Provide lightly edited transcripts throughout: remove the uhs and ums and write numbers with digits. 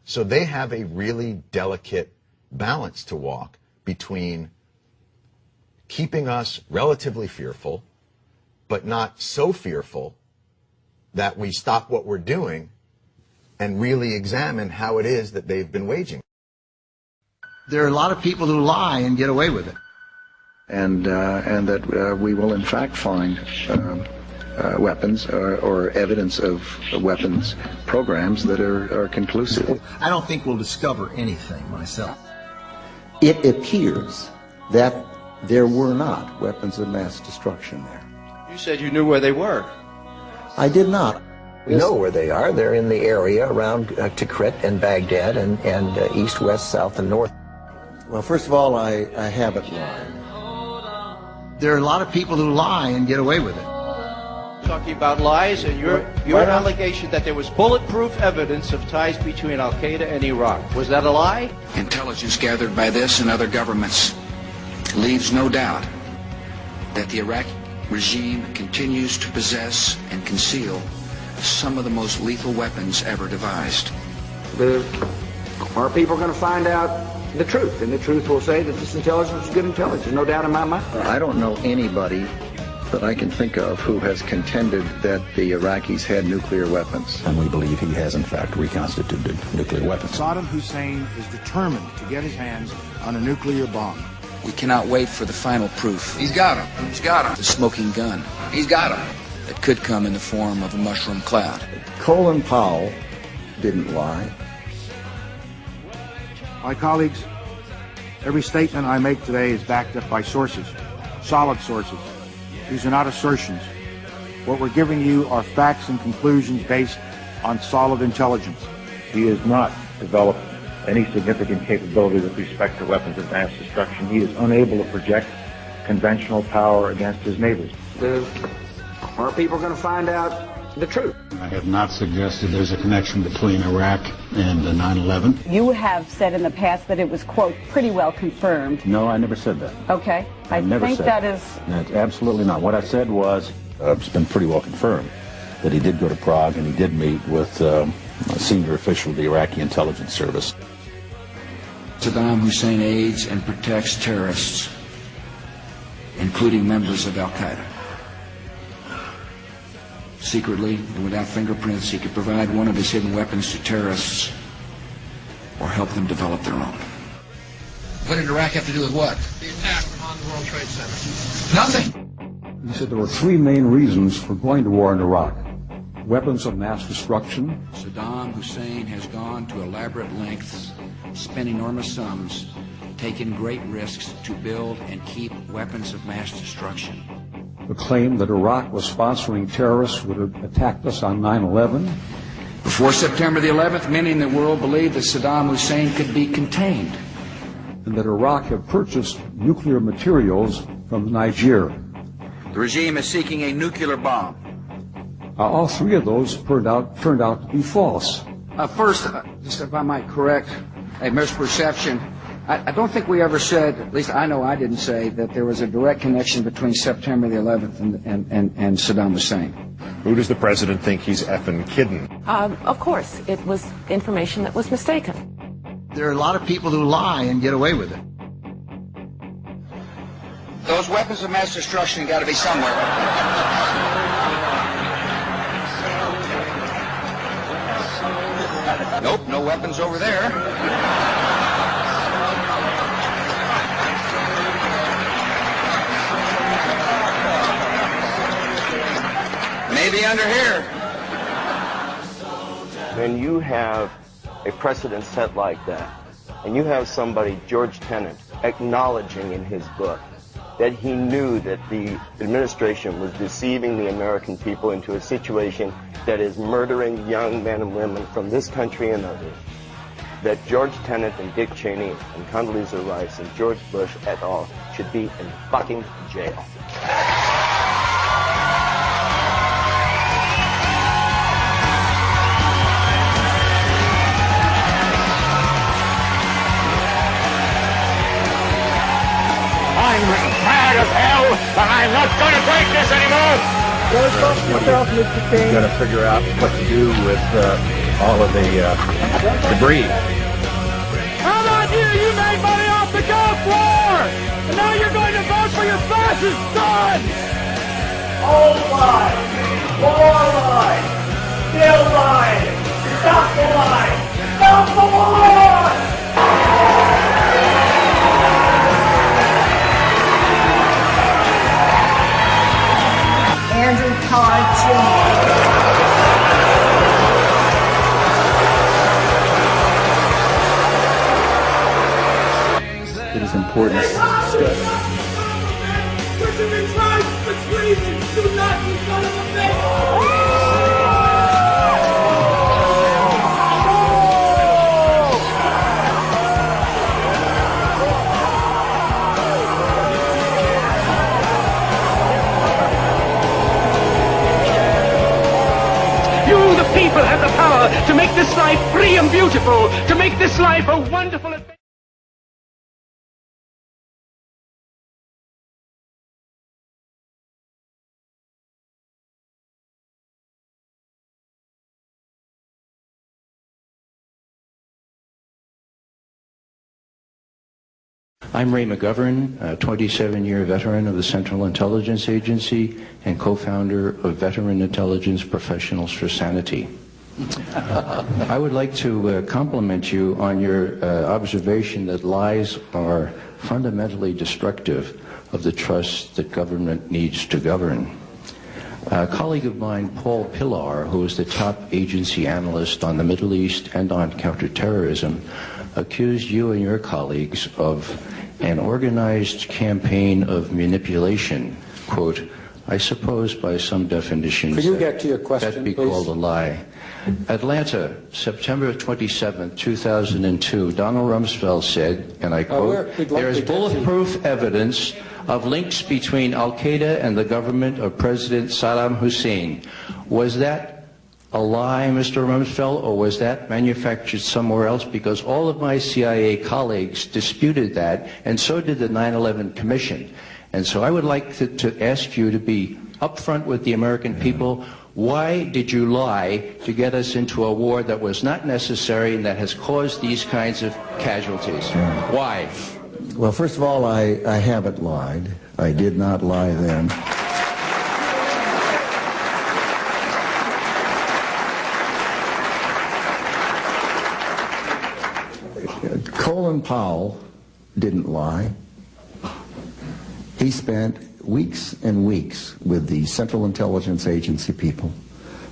So they have a really delicate balance to walk between keeping us relatively fearful, but not so fearful that we stop what we're doing and really examine how it is that they've been waging. There are a lot of people who lie and get away with it. And that we will in fact find weapons or evidence of weapons programs that are conclusive. I don't think we'll discover anything myself. It appears that there were not weapons of mass destruction there. You said you knew where they were. I did not. We know where they are. They're in the area around Tikrit and Baghdad and east, west, south, and north. Well, first of all, I haven't lied. There are a lot of people who lie and get away with it. Talking about lies and your allegation that there was bulletproof evidence of ties between Al-Qaeda and Iraq. Was that a lie? Intelligence gathered by this and other governments leaves no doubt that the Iraqi regime continues to possess and conceal some of the most lethal weapons ever devised. Our people are going to find out the truth, and the truth will say that this intelligence is good intelligence. No doubt in my mind. I don't know anybody that I can think of who has contended that the Iraqis had nuclear weapons. And we believe he has, in fact, reconstituted nuclear weapons. Saddam Hussein is determined to get his hands on a nuclear bomb. We cannot wait for the final proof. He's got him. He's got him. The smoking gun. He's got him. That could come in the form of a mushroom cloud. Colin Powell didn't lie. My colleagues, every statement I make today is backed up by sources, solid sources. These are not assertions. What we're giving you are facts and conclusions based on solid intelligence. He has not developed any significant capability with respect to weapons of mass destruction. He is unable to project conventional power against his neighbors. Our people are going to find out the truth. I have not suggested there's a connection between Iraq and 9/11. You have said in the past that it was, quote, pretty well confirmed. No, I never said that. Okay. I never think said that is... That's absolutely not. What I said was, it's been pretty well confirmed that he did go to Prague and he did meet with a senior official of the Iraqi intelligence service. Saddam Hussein aids and protects terrorists, including members of Al-Qaeda. Secretly and without fingerprints, he could provide one of his hidden weapons to terrorists or help them develop their own. What did Iraq have to do with what? The attack on the World Trade Center. Nothing. He said there were three main reasons for going to war in Iraq. Weapons of mass destruction. Saddam Hussein has gone to elaborate lengths, spent enormous sums, taken great risks to build and keep weapons of mass destruction. The claim that Iraq was sponsoring terrorists who had attacked us on 9/11. Before September the 11th, many in the world believed that Saddam Hussein could be contained. And that Iraq had purchased nuclear materials from Niger. The regime is seeking a nuclear bomb. All three of those turned out to be false. First, just if I might correct a misperception, I don't think we ever said, at least I know I didn't say, that there was a direct connection between September the 11th and Saddam Hussein. Who does the president think he's effing kidding? Of course, it was information that was mistaken. There are a lot of people who lie and get away with it. Those weapons of mass destruction got to be somewhere. Nope, no weapons over there. Maybe under here. When you have a precedent set like that, and you have somebody, George Tenet, acknowledging in his book that he knew that the administration was deceiving the American people into a situation that is murdering young men and women from this country and others, that George Tenet and Dick Cheney and Condoleezza Rice and George Bush et al. Should be in fucking jail. I'm tired of hell, and I'm not going to take this anymore. He's going to figure out what to do with all of the debris. How about you? You made money off the golf floor! And now you're going to vote for your fascist son! All lies! More lies! Still lies! Stop the lies! Stop the lies! Andrew Carr Jr. It is important to study. You, the people, have the power to make this life free and beautiful, to make this life a wonderful adventure. I'm Ray McGovern, a 27-year veteran of the Central Intelligence Agency and co-founder of Veteran Intelligence Professionals for Sanity. I would like to compliment you on your observation that lies are fundamentally destructive of the trust that government needs to govern. A colleague of mine, Paul Pillar, who is the top agency analyst on the Middle East and on counterterrorism, accused you and your colleagues of an organized campaign of manipulation, quote, I suppose by some definitions Could you get to your question, that'd be please? called a lie. Atlanta, September 27, 2002, Donald Rumsfeld said, and I quote, there is bulletproof evidence of links between Al-Qaeda and the government of President Saddam Hussein. Was that a lie, Mr. Rumsfeld, or was that manufactured somewhere else? Because all of my CIA colleagues disputed that, and so did the 9/11 Commission. And so I would like to ask you to be upfront with the American people. Why did you lie to get us into a war that was not necessary and that has caused these kinds of casualties? Why? Well, first of all, I haven't lied. I did not lie then. Colin Powell didn't lie. He spent weeks and weeks with the Central Intelligence Agency people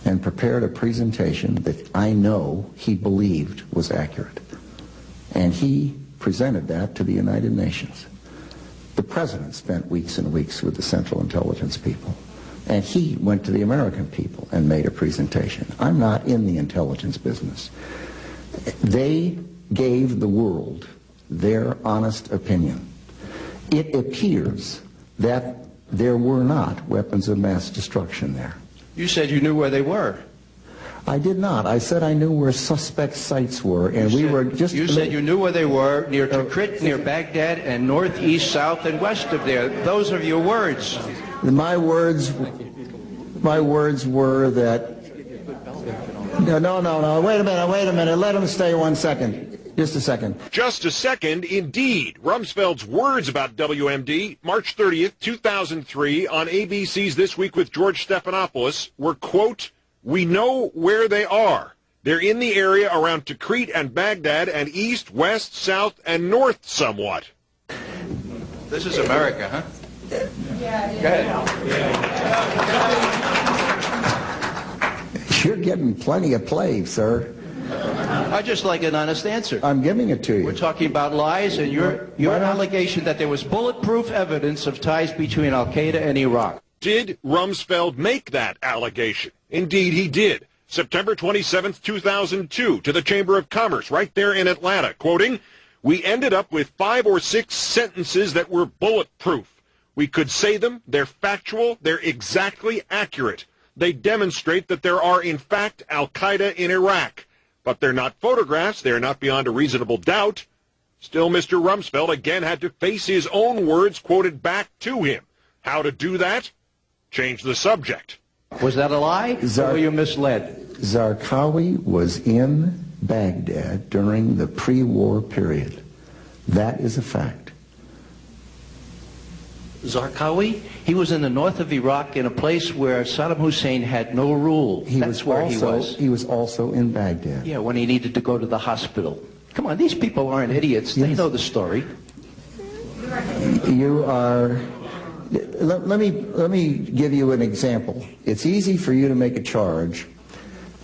and prepared a presentation that I know he believed was accurate. And he presented that to the United Nations. The President spent weeks and weeks with the Central Intelligence people. And he went to the American people and made a presentation. I'm not in the intelligence business. They gave the world their honest opinion. It appears that there were not weapons of mass destruction there. You said you knew where they were. I did not. I said I knew where suspect sites were, and we were just... You said you knew where they were, near Tikrit, near Baghdad, and northeast, south, and west of there. Those are your words. My words were that... No. Wait a minute. Let him stay 1 second. Just a second. Just a second, indeed. Rumsfeld's words about WMD, March 30th, 2003, on ABC's This Week with George Stephanopoulos, were, quote, we know where they are. They're in the area around Tikrit and Baghdad and east, west, south, and north somewhat. This is America, huh? Yeah. Go ahead. You're getting plenty of play, sir. I'd just like an honest answer. I'm giving it to you. We're talking about lies, and your allegation that there was bulletproof evidence of ties between Al-Qaeda and Iraq. Did Rumsfeld make that allegation? Indeed, he did. September 27th, 2002, to the Chamber of Commerce, right there in Atlanta, quoting, we ended up with 5 or 6 sentences that were bulletproof. We could say them, they're factual, they're exactly accurate. They demonstrate that there are, in fact, Al-Qaeda in Iraq. But they're not photographs, they're not beyond a reasonable doubt. Still, Mr. Rumsfeld again had to face his own words quoted back to him. How to do that? Change the subject. Was that a lie? Or were you misled? Zarqawi was in Baghdad during the pre-war period. That is a fact. Zarqawi? He was in the north of Iraq in a place where Saddam Hussein had no rule. That's where he was. He was also in Baghdad. Yeah, when he needed to go to the hospital. Come on, these people aren't idiots. They know the story. You are... Let me give you an example. It's easy for you to make a charge,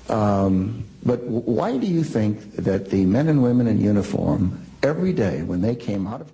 but why do you think that the men and women in uniform every day when they came out of